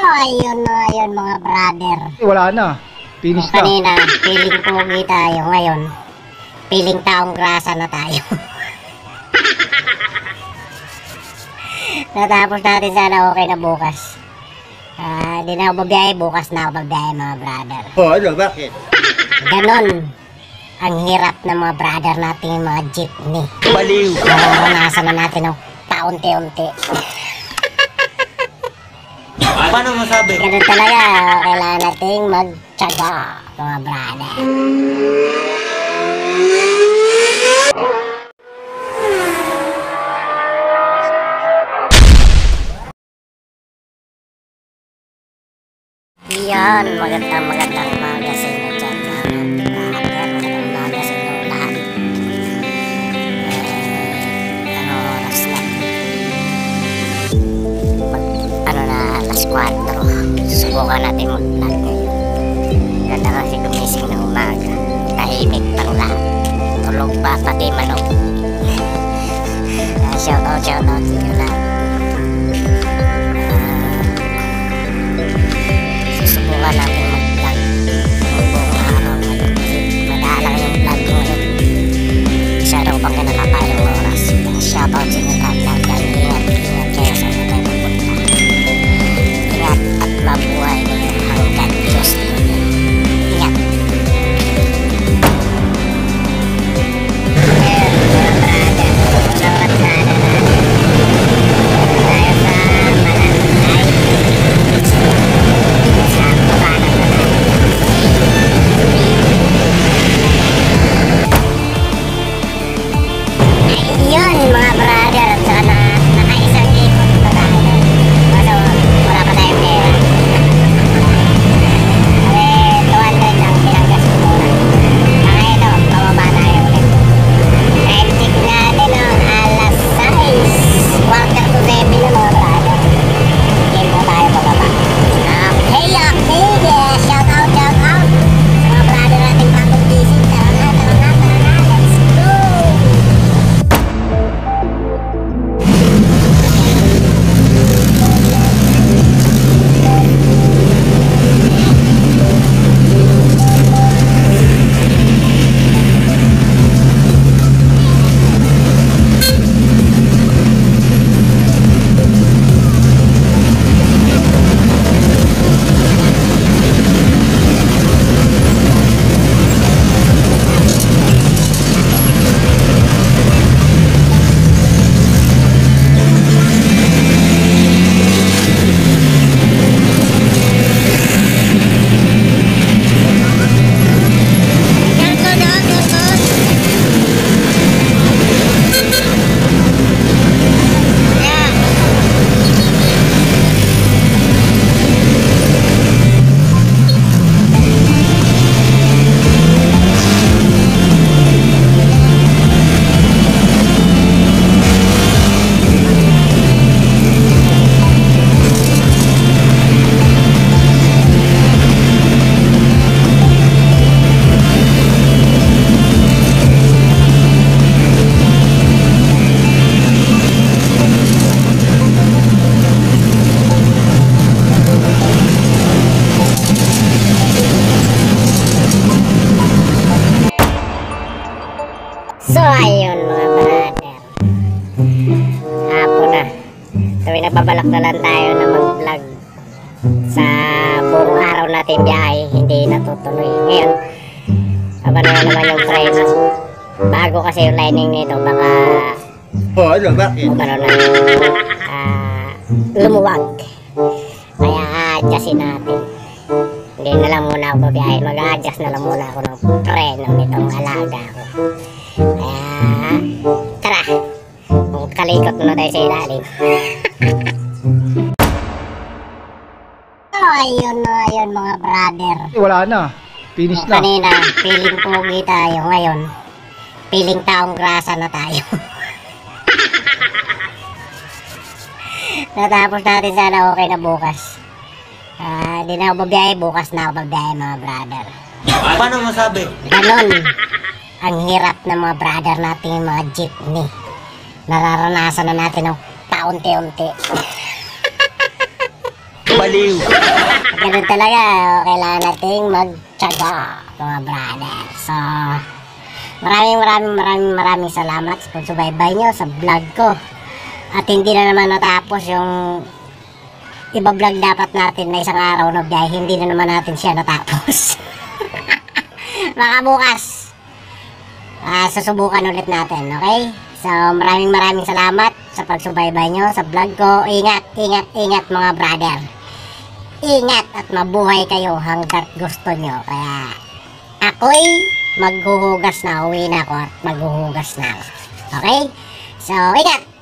Ayun mga brother. Wala na. Finish na. Kanina, piling pogi tayo. Ngayon, piling taong grasa na tayo. Natapos natin sana okay na bukas. Di na ako babiyahe. Bukas na ako babiyahe mga brother. Ano? Bakit? Ganon ang hirap ng mga brother natin yung mga jeepney. Baliw. Nararanasan na natin ng paunti-unti. Paano masabi? Ganun talaga, kailangan nating magtyaga, mga brother. Yan, magandang umaga sa inyo dyan, mga brother. Magandang umaga sa inyo lahat. Ano oras na? Alas 4. Susubukan natin mag-vlog ngayon. Ganda kasi gumising ng umaga. Tahimik pang lahat. Tulog pa pati manok. Shoutout sa inyo lahat. Susubukan natin mag-vlog ng buong araw ngayon. Kasi madalang yung vlog ko ngayon. Masyadong pang kinakapayang oras. Shoutout sa inyo lahat. Ingat kayo sa mga tayo magpunta. Ingat at mabuhay ninyo hanggang Diyos ninyo. Ingat. So ayun mga brother, hapon na. Tuwing nababalak na lang tayo na mag-vlog sa buong araw natin biyahe, hindi natutuloy. Ngayon, abano na naman yung preno. Bago kasi yung lining nito, baka Ano? Bakit? abano na lumuwag. Kaya adjustin natin. Hindi na lang muna ako babiyahe, mag-a-adjust na lang muna ako ng preno nitong alaga ko. Kaya tara, kung kalikot muna tayo sa ilalim. Ayun mga brother. Wala na. Finish na. Kanina, piling pogi tayo. Ngayon, piling taong grasa na tayo. Natapos natin sana okay na bukas. Di na ako babiyahe. Bukas na ako babiyahe mga brother. Paano masabi? Ganon ang hirap ng mga brother natin yung mga jeepney. Nararanasan na natin ng paunti-unti. Baliw. Ganun talaga, kailangan nating magtiyaga, mga brother. So, maraming salamat sa pagsubaybay nyo sa vlog ko. At hindi na naman natapos yung iba-vlog dapat natin na isang araw na biyahe. Hindi na naman natin siya natapos. Baka bukas, susubukan ulit natin, okay? So, maraming salamat sa pagsubaybay nyo sa vlog ko. Ingat mga brother. Ingat at mabuhay kayo hanggat gusto nyo. Kaya ako'y maghuhugas na. Uwi na ako at maghuhugas na ako. Okay? So, ingat!